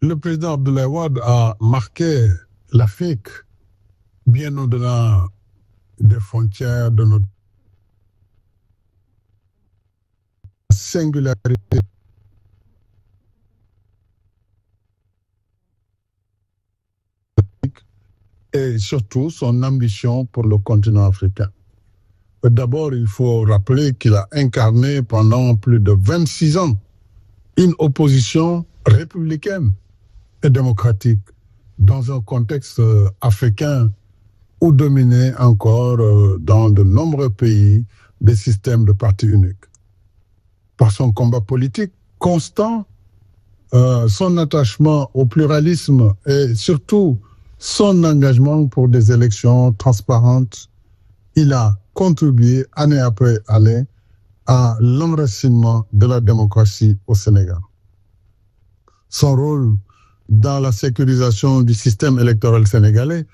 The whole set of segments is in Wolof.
le président Abdoulaye Wade a marqué l'Afrique bien au-delà des frontières de notre singularité. Et surtout son ambition pour le continent africain. D'abord, il faut rappeler qu'il a incarné pendant plus de 26 ans une opposition républicaine et démocratique dans un contexte africain où dominaient encore dans de nombreux pays des systèmes de parti unique. Par son combat politique constant, son attachement au pluralisme et surtout son engagement pour des élections transparentes, il a contribué année après année à l'enracinement de la démocratie au Sénégal. Son rôle dans la sécurisation du système électoral sénégalais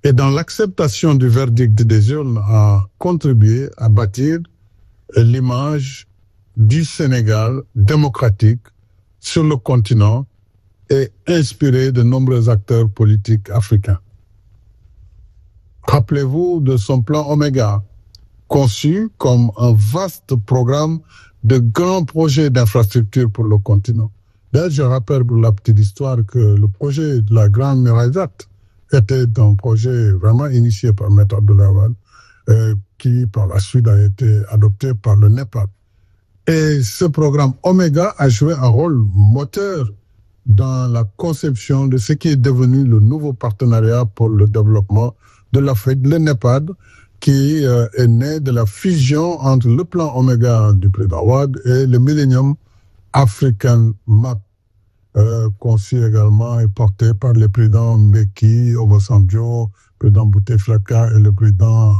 et dans l'acceptation du verdict des urnes a contribué à bâtir l'image du Sénégal démocratique sur le continent et inspiré de nombreux acteurs politiques africains. Rappelez-vous de son plan Oméga, conçu comme un vaste programme de grands projets d'infrastructure pour le continent. D'ailleurs, je rappelle pour la petite histoire que le projet de la Grande Muraille Verte était un projet vraiment initié par Maître Abdoulaye Wade, qui par la suite a été adopté par le Népal. Et ce programme Oméga a joué un rôle moteur dans la conception de ce qui est devenu le nouveau partenariat pour le développement de l'Afrique, le NEPAD, qui est né de la fusion entre le plan Oméga du président Wade et le Millennium African Map, conçu également et porté par les présidents Mbeki, Obasanjo, le président Bouteflika et le président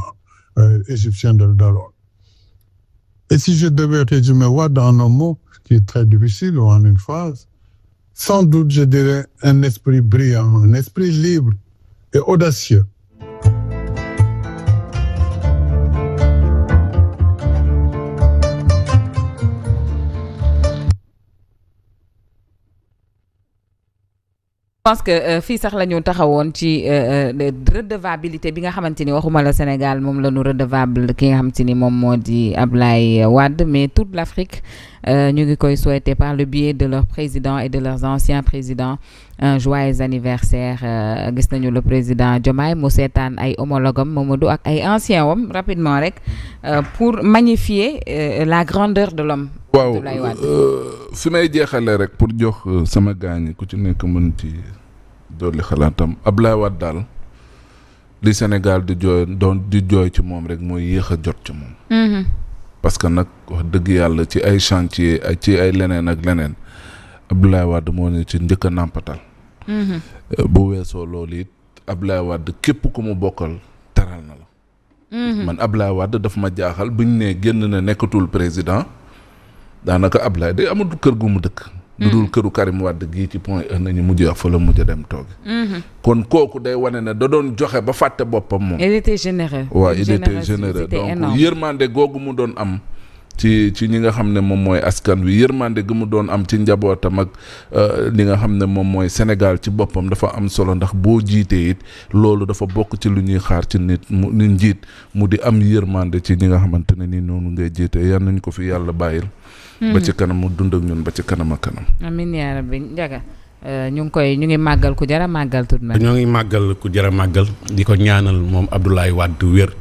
égyptien Del Dallo. Et si je devais résumer Wade en un mot, ce qui est très difficile, ou en une phrase, sans doute je dirais un esprit brillant, un esprit libre et audacieux. Je pense que fii sax la ñu taxawoon ci redevabilité bi nga xamante ni waxuma la Sénégal moom la ñu redevable ki nga xamante ni moom moo di Abdoulaye Wade, mais toute l'Afrique ñu ngi koy souhaiter par le biais de leurs présidents et de leurs anciens présidents un joyeux anniversaire. Gis nañu le président Diomaye mu seetaan ay homologam Mamadou ak ay anciens wam rapidement rek pour magnifier la grandeur de l'homme. waaw fi may jeexalee rek pour jox sama gaañi ku ci nekk mën ci dolli xalaatam. Abdoulaye Wade daal li Sénégal di jooy ci moom rek mooy yéex a jot ci moom. parce que nag wax dëgg yàlla ci ay chantier ci ay leneen ak leneen Abdoulaye Wade moo ne ci njëkk a nàmpatal. bu weesoo loolu it Abdoulaye Wade képp ku mu bokkal taral na la. man Abdoulaye Wade daf ma jaaxal buñ ne génn na nekkatul président. daanaka Ablaye day amul kër gu mu dëkk. lu dul këru Karim Wade gii ci point E nañu mujj wax fa la mujj dem toogi. kon kooku day wane ne da doon joxe ba fàtte boppam moom. il était généreux. waaw il était généreux donc yërmande googu mu doon am ci ñi nga xam ne moom mooy askan wi yërmande gi mu doon am ci njabootam ak li nga xam ne moom mooy Sénégal ci boppam dafa am solo ndax boo jiitee it loolu dafa bokk ci lu ñuy xaar ci nit mu njiit mu di am yërmande ci ñi nga xamante ne ni noonu ngay jiitee yal nañ ko fi yàlla bàyyil. ba ci kanam mu dund ak ñun ba ci kanam ak kanam. amiin yaa rabbi Ndiaga ñu ngi màggal ku jara màggal tudd na. ñoo ngi màggal ku jara màggal di ko ñaanal moom Abdoulaye Wade wér.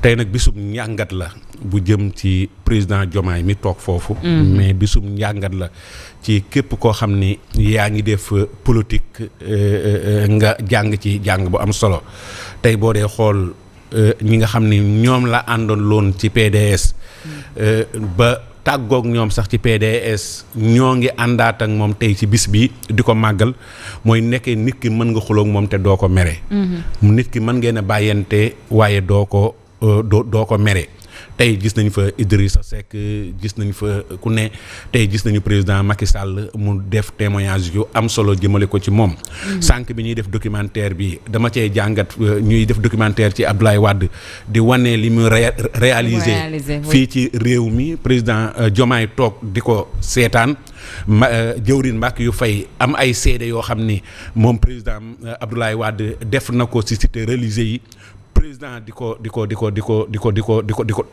tey nag bisum njàngat la bu jëm ci président Diomaye mi toog foofu. mais bisum njàngat la ci képp koo xam ni yaa ngi def politique nga jàng ci jàng bu am solo tey boo dee xool ñi nga xam ni ñoom la àndoon loon ci PDS ba. tàggoog ñoom sax ci PDS ñoo ngi àndaat ak moom tey ci bis bi di ko màggal mooy nekkee nit ki mën nga xuloog moom te doo ko mere. nit ki mën ngeen a bàyyante waaye doo ko mere tey gis nañ fa Idrissa Seck gis nañ fa ku ne tey gis nañu président Macky Sall mu def témoignage yu am solo jëmale ko ci moom. sànq bi ñuy def documentaire bi dama cee jàngat ñuy def documentaire ci Abdoulaye Wade di wane li mu réaliser fii ci réew mi président Diomaye toog di ko seetaan jëwrin mbàkk yu fay am ay seede yoo xam ni moom président Abdoulaye Wade def na ko ci cité religieux yi président di ko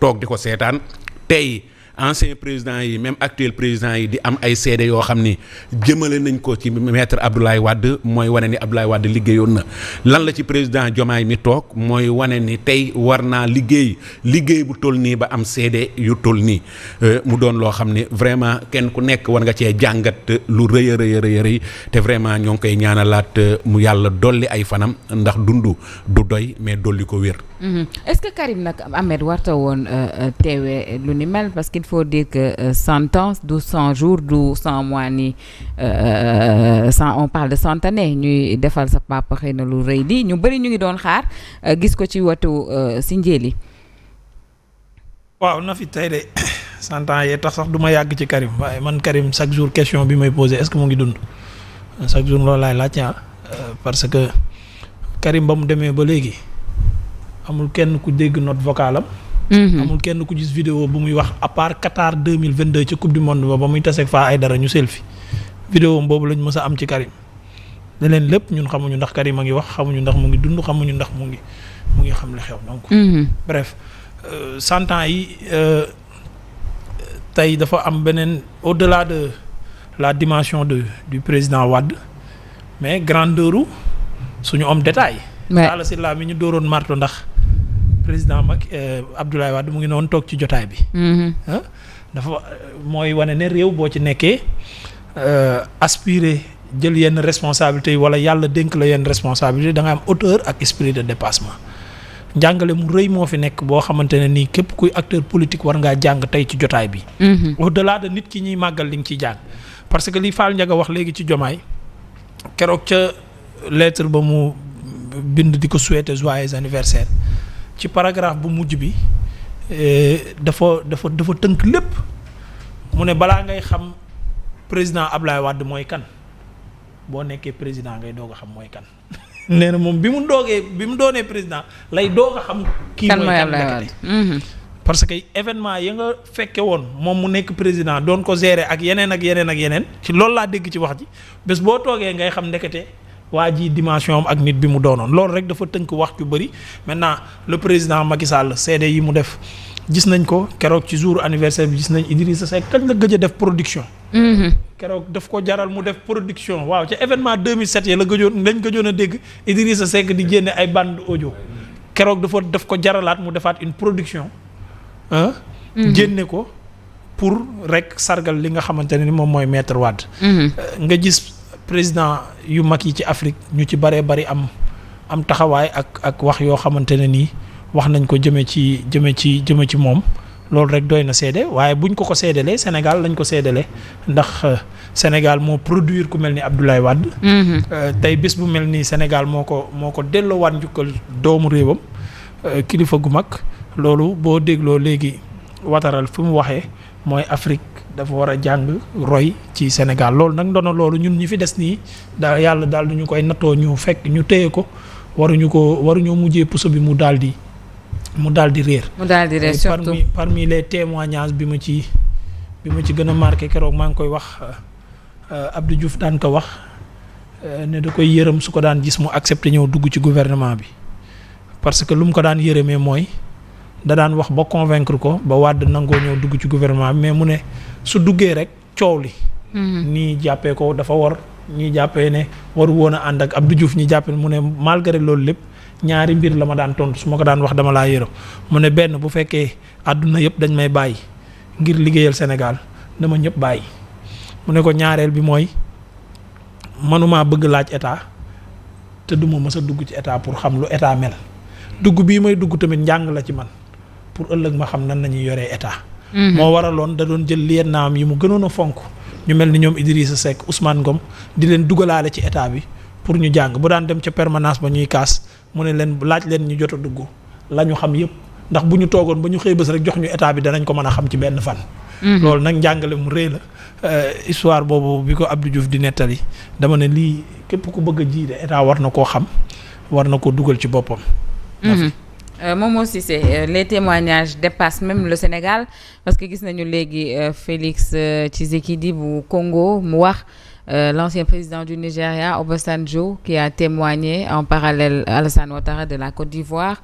toog di ko seetaan tey ancien président yi même actuel président yi di am ay seede yoo xam ni jëmale nañ ko ci maître Abdoulaye Wade mooy wane ni Abdoulaye Wade liggéeyoon na lan la ci président Diomaye mi toog mooy wane ni tey war naa liggéey bu toll nii ba am seede yu toll nii mu doon loo xam ni vraiment kenn ku nekk war nga cee jàngat lu rëy a rëy te vraiment ñoo ngi koy ñaanalaat mu yàlla dolli ay fanam ndax dundu du doy mais dolli ko wér. Est-ce que Karim nag Ahmed warta woon teewee lu ni mel parce qu'il faut dire que 100 ans du 100 jours du 100 mois ni on parle de 100 années ñuy defal sa papa xëy na lu rëy di ñu bëri ñu ngi doon xaar gis ko ci watu si njéeli. waaw na fi tey de 100 ans yee tax sax du ma yàgg ci Karim waaye man Karim chaque jour question bi may posé est-ce que mu ngi dund chaque jour loolu laay laaj parce que Karim ba mu demee ba léegi amul kenn ku dégg note vocale am. amul kenn ku gis vidéo bu muy wax à part Qatar 2022 ci coupe du monde ba muy taseeg Faa Aydara ñu selfie vidéo boobu lañ mës a am ci Karim leneen lépp ñun xamuñu ndax Karim a ngi wax xamuñu ndax mu ngi dund xamuñu ndax mu ngi xam li xew donc. bref 100 ans yi tey dafa am beneen au-delà de la dimension du président Wade mais grandeur suñu homme d'État yi. Talla Sylla mi ñu dooroon marto ndax. président Abdoulaye Wade mu ngi noonu toog ci jotaay bi. dafa mooy wane ne réew boo ci nekkee aspirer jël yenn responsabilités yi wala yàlla dénk la yenn responsabilité da nga am hauteur ak esprit de dépassement. njàngale mu rëy moo fi nekk boo xamante ne nii képp kuy acteur politique war ngaa jàng tey ci jotaay bi. au-delà de nit ki ñuy màggal li nga ciy jàng parce que li Fall Ndiaga wax léegi ci Diomaye keroog ca lettre ba mu bind di ko souhaiter joyeux anniversaire. ci paragraphe bu mujj bi dafa tënk lépp mu ne balaa ngay xam président Ablaye Wade mooy kan boo nekkee président ngay doog a xam mooy kan nee na moom bi mu doonee président lay doog a xam kii mooy kan Ablaye Wade parce que événement ya nga fekke woon moom mu nekk président doon ko gérer ak yeneen ci loolu laa dégg ci wax ji bés boo toogee ngay xam ndekete waa ji dimension am ak nit bi mu doonoon loolu rek dafa tënk wax ju bëri maintenant le président Macky Sall seede yi mu def gis nañ ko keroog ci jour anniversaire bi gis nañ Idrissa Seck kañ la gëj a def production. keroog daf ko jaral mu def production waaw ca événement 2007 ya lañ gëjoon a dégg Idrissa Seck di génne ay bande audio keroog daf ko jaralaat mu defaat une production génne ko pour rek sargal li nga xamante ne ni moom mooy maître Wade. nga gis. président yu mag yi ci Afrique ñu ci bëree bëri am taxawaay ak wax yoo xamante ne nii wax nañ ko jëme ci moom loolu rek doy na seede waaye buñ ko seedelee Sénégal lañ ko seedelee ndax Sénégal moo produire ku mel ni Abdoulaye Wade. tey bés bu mel nii Sénégal moo ko delloowaat njukkal doomu réewam kilifa gu mag loolu boo dégloo léegi Ouattara fu mu waxee mooy Afrique. dafa war a jàng roy ci Sénégal loolu nag ndono loolu ñun ñi fi des nii daal yàlla daal du ñu koy nattoo ñu fekk ñu téye ko waruñoo mujjee puso bi mu daal di réer. surtout parmi les témoignages bi ma ci gën a marqué keroog maa ngi koy wax Abdou Diouf daan ko wax ne da koy yërëm su ko daan gis mu accepté ñëw dugg ci gouvernement bi parce que lu mu ko daan yërëmee mooy da daan wax ba convaincre ko ba Wade nangoo ñëw dugg ci gouvernement bi mais mu ne su duggee rek coow li. nii jàppee ko dafa war ñii jàppee ne waru woon a ànd ak Abdou Diouf ñi jàppee mu ne malgré loolu lépp ñaari mbir la ma daan tontu su ma ko daan wax dama laa yërëm mu ne benn bu fekkee àdduna yëpp dañ may bàyyi ngir liggéeyal Sénégal dama ñëpp bàyyi mu ne ko ñaareel bi mooy mënumaa bëgg laaj état te duma mës a dugg ci état pour xam lu état mel dugg bii may dugg tamit njàng la ci man pour ëllëg ma xam nan nañuy yoree état. moo waraloon da doon jël liennaam yi mu gënoon a fonk ñu mel ni ñoom Idrissa Seck Ousmane Ngom di leen dugalaale ci état bi pour ñu jàng bu daan dem ca permanence ba ñuy kaas mu ne leen laaj leen ñu jot a dugg la ñu xam yëpp ndax bu ñu toogoon ba ñu xëy bés rek jox ñu état bi danañ ko mën a xam ci benn fan. loolu nag njàngale mu rëy la histoire boobu bi ko Abdou Diouf di nettali dama ne lii képp ku bëgg a jiite état war na koo xam war na koo dugal ci boppam. Momo Cissé les témoignages dépassent même le Sénégal parce que gis nañu léegi Félix Tshisekedi bu Congo mu wax l'ancien président du Nigeria Obasanjo qui a témoigné en parallèle Alassane Ouattara de la Côte d'Ivoire.